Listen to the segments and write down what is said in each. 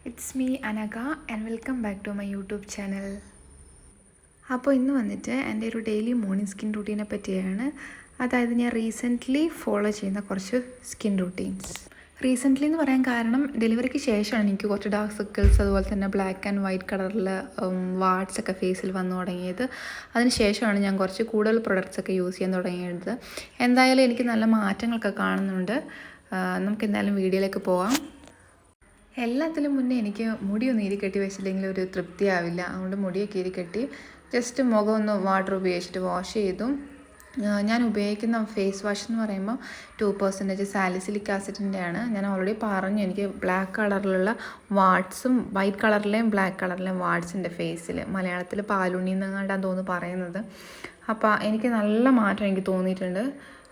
It's me Anaga and welcome back to my YouTube channel. അപ്പോൾ ഇന്ന് വന്നിട്ട് എൻ്റെ ഒരു ഡെയിലി മോർണിംഗ് സ്കിൻ റൂട്ടീനെ പറ്റിയാണ്. അതായത് ഞാൻ റീസെൻ്റ്ലി ഫോളോ ചെയ്യുന്ന കുറച്ച് സ്കിൻ റൂട്ടീൻസ്. റീസെൻ്റ്ലി എന്ന് പറയാൻ കാരണം ഡെലിവറിക്ക് ശേഷമാണ് എനിക്ക് കുറച്ച് ഡാർക്ക് സർക്കിൾസ് അതുപോലെ തന്നെ ബ്ലാക്ക് ആൻഡ് വൈറ്റ് കളറിൽ വാട്സ് ഒക്കെ ഫേസിൽ വന്നു തുടങ്ങിയത്. അതിന് ശേഷമാണ് ഞാൻ കുറച്ച് കൂടുതൽ പ്രൊഡക്ട്സ് ഒക്കെ യൂസ് ചെയ്യാൻ തുടങ്ങിയത്. എന്തായാലും എനിക്ക് നല്ല മാറ്റങ്ങളൊക്കെ കാണുന്നുണ്ട്. നമുക്ക് എന്തായാലും വീഡിയോയിലേക്ക് പോകാം. എല്ലാത്തിലും മുന്നേ എനിക്ക് മുടിയൊന്നും ഇരിക്കെട്ടി വെച്ചില്ലെങ്കിൽ ഒരു തൃപ്തിയാവില്ല. അതുകൊണ്ട് മുടിയൊക്കെ ഇരിക്കെട്ടി ജസ്റ്റ് മുഖം ഒന്ന് വാട്ടർ ഉപയോഗിച്ചിട്ട് വാഷ് ചെയ്തു. ഞാൻ ഉപയോഗിക്കുന്ന ഫേസ് വാഷ് എന്ന് പറയുമ്പോൾ 2% സാലിസിലിക് ആസിഡിൻ്റെയാണ്. ഞാൻ ഓൾറെഡി പറഞ്ഞു, എനിക്ക് ബ്ലാക്ക് കളറിലുള്ള വാട്സും വൈറ്റ് കളറിലെയും ബ്ലാക്ക് കളറിലെയും വാട്സിൻ്റെ ഫേസിൽ മലയാളത്തിൽ പാലുണ്ണി എന്നങ്ങാണ്ടാന്ന് തോന്നുന്നു പറയുന്നത്. അപ്പോൾ എനിക്ക് നല്ല മാറ്റം എനിക്ക് തോന്നിയിട്ടുണ്ട്.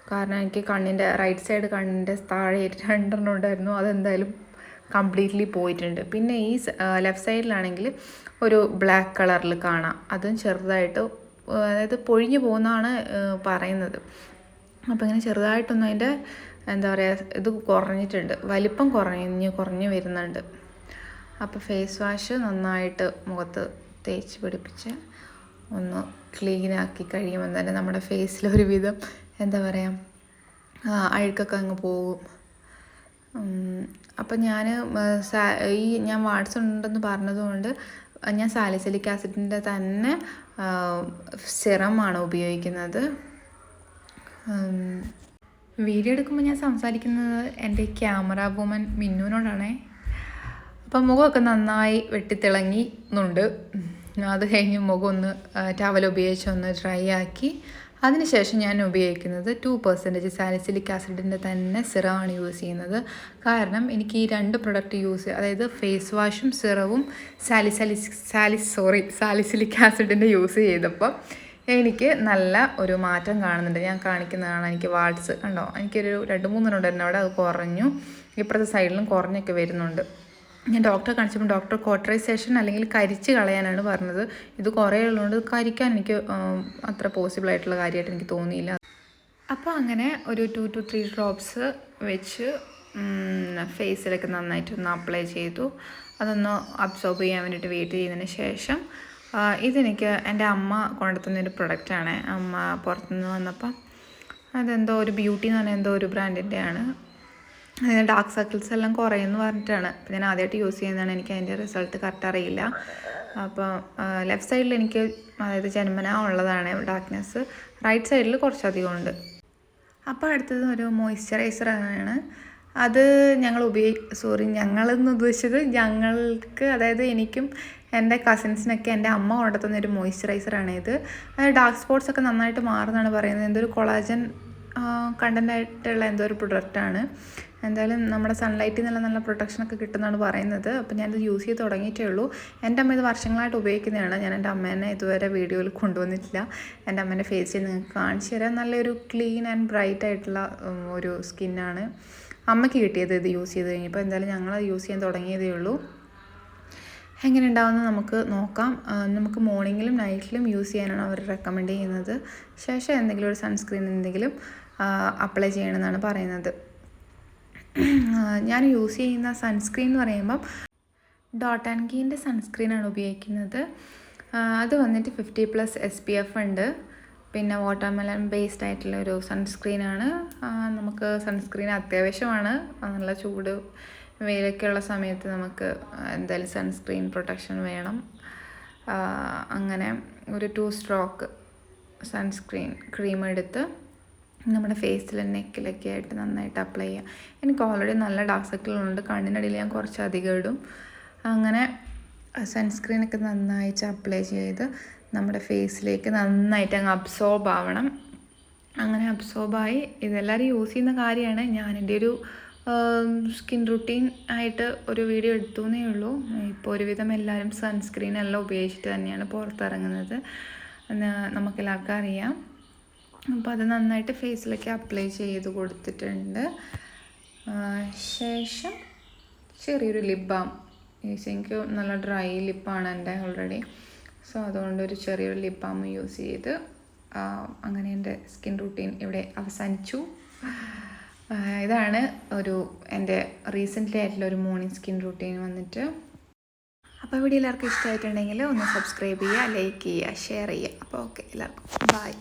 കാരണം എനിക്ക് കണ്ണിൻ്റെ റൈറ്റ് സൈഡ് കണ്ണിൻ്റെ താഴെ 2 ഉണ്ടായിരുന്നു. അതെന്തായാലും കംപ്ലീറ്റ്ലി പോയിട്ടുണ്ട്. പിന്നെ ഈ ലെഫ്റ്റ് സൈഡിലാണെങ്കിൽ ഒരു ബ്ലാക്ക് കളറിൽ കാണാം. അതും ചെറുതായിട്ട്, അതായത് പൊഴിഞ്ഞു പോകുന്നതാണ് പറയുന്നത്. അപ്പോൾ ഇങ്ങനെ ചെറുതായിട്ടൊന്നും അതിൻ്റെ എന്താ പറയുക, ഇത് കുറഞ്ഞിട്ടുണ്ട്, വലിപ്പം കുറഞ്ഞു വരുന്നുണ്ട്. അപ്പോൾ ഫേസ് വാഷ് നന്നായിട്ട് മുഖത്ത് തേച്ച് പിടിപ്പിച്ച് ഒന്ന് ക്ലീനാക്കി കഴിയുമ്പോൾ തന്നെ നമ്മുടെ ഫേസിലൊരുവിധം എന്താ പറയുക, അഴുക്കൊക്കെ അങ്ങ് പോകും. അപ്പം ഞാൻ വാട്സ് ഉണ്ടെന്ന് പറഞ്ഞതുകൊണ്ട് ഞാൻ സാലിസിലിക് ആസിഡിൻ്റെ തന്നെ സിറമാണ് ഉപയോഗിക്കുന്നത്. വീഡിയോ എടുക്കുമ്പോൾ ഞാൻ സംസാരിക്കുന്നത് എൻ്റെ ക്യാമറ വുമൻ മിന്നുവിനോടാണേ. അപ്പം മുഖമൊക്കെ നന്നായി വെട്ടിത്തിളങ്ങുന്നുണ്ട്. അത് കഴിഞ്ഞ് മുഖം ഒന്ന് ടവൽ ഉപയോഗിച്ച് ഒന്ന് ഡ്രൈ ആക്കി അതിനുശേഷം ഞാൻ ഉപയോഗിക്കുന്നത് 2% സാലിസിലിക് ആസിഡിൻ്റെ തന്നെ സിറമാണ് യൂസ് ചെയ്യുന്നത്. കാരണം എനിക്ക് ഈ 2 പ്രൊഡക്റ്റ് അതായത് ഫേസ് വാഷും സിറവും സാലിസിലിക് ആസിഡിൻ്റെ യൂസ് ചെയ്തപ്പോൾ എനിക്ക് നല്ല ഒരു മാറ്റം കാണുന്നുണ്ട്. ഞാൻ കാണിക്കുന്നതാണ്. എനിക്ക് വാട്സ് കണ്ടോ, എനിക്കൊരു 2-3 ഉണ്ടായിരുന്നു അവിടെ, അത് കുറഞ്ഞു. ഇപ്പുറത്തെ സൈഡിലും കുറഞ്ഞൊക്കെ വരുന്നുണ്ട്. ഞാൻ ഡോക്ടറെ കാണിച്ചപ്പോൾ ഡോക്ടർ കോട്ടറൈസേഷൻ അല്ലെങ്കിൽ കരിച്ച് കളയാനാണ് പറഞ്ഞത്. ഇത് കുറേ ഉള്ളതുകൊണ്ട് കരിക്കാൻ എനിക്ക് അത്ര പോസിബിളായിട്ടുള്ള കാര്യമായിട്ട് എനിക്ക് തോന്നിയില്ല. അപ്പോൾ അങ്ങനെ ഒരു 2 to 3 ഡ്രോപ്സ് വെച്ച് ഫേസിലൊക്കെ നന്നായിട്ടൊന്ന് അപ്ലൈ ചെയ്തു. അതൊന്ന് അബ്സോർബ് ചെയ്യാൻ വേണ്ടിയിട്ട് വെയിറ്റ് ചെയ്തതിന് ശേഷം ഇതെനിക്ക് എൻ്റെ അമ്മ കൊണ്ടുത്തന്നൊരു പ്രൊഡക്റ്റാണ്. അമ്മ പുറത്തുനിന്ന് വന്നപ്പം അതെന്തോ ഒരു ബ്യൂട്ടി എന്ന് പറഞ്ഞാൽ എന്തോ ഒരു ബ്രാൻഡിൻ്റെയാണ്. അതിന് ഡാർക്ക് സർക്കിൾസ് എല്ലാം കുറയുമെന്ന് പറഞ്ഞിട്ടാണ്. അപ്പോൾ ഞാൻ ആദ്യമായിട്ട് യൂസ് ചെയ്യുന്നതാണ്. എനിക്ക് അതിൻ്റെ റിസൾട്ട് കറക്റ്റ് അറിയില്ല. അപ്പോൾ ലെഫ്റ്റ് സൈഡിൽ എനിക്ക്, അതായത് ജന്മനാ ഉള്ളതാണ് ഡാർക്ക്നെസ്, റൈറ്റ് സൈഡിൽ കുറച്ചധികം ഉണ്ട്. അപ്പോൾ അടുത്തത് ഒരു മോയ്സ്ചറൈസറാണ്. അത് ഞങ്ങളെന്ന് ഉദ്ദേശിച്ചത് ഞങ്ങൾക്ക്, അതായത് എനിക്കും എൻ്റെ കസിൻസിനൊക്കെ എൻ്റെ അമ്മ കൊണ്ടുത്തന്നൊരു മോയ്സ്ചറൈസറാണ് ഇത്. അത് ഡാർക്ക് സ്പോട്ട്സ് ഒക്കെ നന്നായിട്ട് മാറുന്നതാണ് പറയുന്നത്. എന്തൊരു കൊളാജൻ കണ്ടൻ്റായിട്ടുള്ള എന്തോ ഒരു പ്രൊഡക്റ്റാണ്. എന്തായാലും നമ്മുടെ സൺലൈറ്റിൽ നിന്നുള്ള നല്ല പ്രൊട്ടക്ഷനൊക്കെ കിട്ടുന്നതാണ് പറയുന്നത്. അപ്പോൾ ഞാനിത് യൂസ് ചെയ്ത് തുടങ്ങിയിട്ടേ ഉള്ളൂ. എൻ്റെ അമ്മ ഇത് വർഷങ്ങളായിട്ട് ഉപയോഗിക്കുന്നതാണ്. ഞാൻ എൻ്റെ അമ്മേനെ ഇതുവരെ വീഡിയോയിൽ കൊണ്ടുവന്നിട്ടില്ല. എൻ്റെ അമ്മേൻ്റെ ഫേസിൽ നിങ്ങൾക്ക് കാണിച്ചു തരാം. നല്ലൊരു ക്ലീൻ ആൻഡ് ബ്രൈറ്റ് ആയിട്ടുള്ള ഒരു സ്കിന്നാണ് അമ്മയ്ക്ക് കിട്ടിയത് ഇത് യൂസ് ചെയ്ത് കഴിഞ്ഞപ്പോൾ. എന്തായാലും ഞങ്ങളത് യൂസ് ചെയ്യാൻ തുടങ്ങിയതേ ഉള്ളൂ. എങ്ങനെ ഉണ്ടാവുമെന്ന് നമുക്ക് നോക്കാം. നമുക്ക് മോർണിംഗിലും നൈറ്റിലും യൂസ് ചെയ്യാനാണ് അവർ റെക്കമെൻഡ് ചെയ്യുന്നത്. ശേഷം എന്തെങ്കിലും ഒരു സൺസ്ക്രീൻ എന്തെങ്കിലും അപ്ലൈ ചെയ്യണമെന്നാണ് പറയുന്നത്. ഞാൻ യൂസ് ചെയ്യുന്ന സൺസ്ക്രീൻ എന്ന് പറയുമ്പം ഡോട്ട് ആൻഡ് കീൻ്റെ സൺസ്ക്രീനാണ് ഉപയോഗിക്കുന്നത്. അത് വന്നിട്ട് 50+ SPF ഉണ്ട്. പിന്നെ വാട്ടർമെലൺ ബേസ്ഡ് ആയിട്ടുള്ള ഒരു സൺസ്ക്രീനാണ്. നമുക്ക് സൺസ്ക്രീൻ അത്യാവശ്യമാണ്. നല്ല ചൂട് വെയിലൊക്കെയുള്ള സമയത്ത് നമുക്ക് എന്തായാലും സൺസ്ക്രീൻ പ്രൊട്ടക്ഷൻ വേണം. അങ്ങനെ ഒരു 2 സ്ട്രോക്ക് സൺസ്ക്രീൻ ക്രീം എടുത്ത് നമ്മുടെ ഫേസിൽ നെക്കിലൊക്കെ ആയിട്ട് നന്നായിട്ട് അപ്ലൈ ചെയ്യാം. എനിക്ക് ഓൾറെഡി നല്ല ഡാർക്ക് സർക്കിളുണ്ട്. കണ്ണിനടിയിൽ ഞാൻ കുറച്ചധികം ഇടും. അങ്ങനെ സൺസ്ക്രീനൊക്കെ നന്നായിട്ട് അപ്ലൈ ചെയ്ത് നമ്മുടെ ഫേസിലേക്ക് നന്നായിട്ട് അങ്ങ് അബ്സോർബ് ആവണം. അങ്ങനെ അബ്സോർബായി ഇതെല്ലാവരും യൂസ് ചെയ്യുന്ന കാര്യമാണ്. ഞാനെൻ്റെ ഒരു സ്കിൻ റുട്ടീൻ ആയിട്ട് ഒരു വീഡിയോ എടുത്തുവെന്നേ ഉള്ളൂ. ഇപ്പോൾ ഒരുവിധം എല്ലാവരും സൺസ്ക്രീൻ എല്ലാം ഉപയോഗിച്ചിട്ട് തന്നെയാണ് പുറത്തിറങ്ങുന്നത്, നമുക്കെല്ലാവർക്കും അറിയാം. അപ്പോൾ അത് നന്നായിട്ട് ഫേസിലൊക്കെ അപ്ലൈ ചെയ്ത് കൊടുത്തിട്ടുണ്ട്. ശേഷം ചെറിയൊരു ലിപ് ബാം എനിക്ക് നല്ല ഡ്രൈ ലിപ്പാണ് എൻ്റെ ഓൾറെഡി. സോ അതുകൊണ്ടൊരു ചെറിയൊരു ലിപ് ബാം യൂസ് ചെയ്ത് അങ്ങനെ എൻ്റെ സ്കിൻ റൂട്ടീൻ ഇവിടെ അവസാനിച്ചു. ഇതാണ് എൻ്റെ റീസെൻ്റ്ലി ആയിട്ടുള്ള ഒരു മോർണിംഗ് സ്കിൻ റൂട്ടീൻ വന്നിട്ട്. അപ്പോൾ വീഡിയോ എല്ലാവർക്കും ഇഷ്ടമായിട്ടുണ്ടെങ്കിൽ ഒന്ന് സബ്സ്ക്രൈബ് ചെയ്യുക, ലൈക്ക് ചെയ്യുക, ഷെയർ ചെയ്യുക. അപ്പോൾ ഓക്കെ, എല്ലാവർക്കും ബൈ.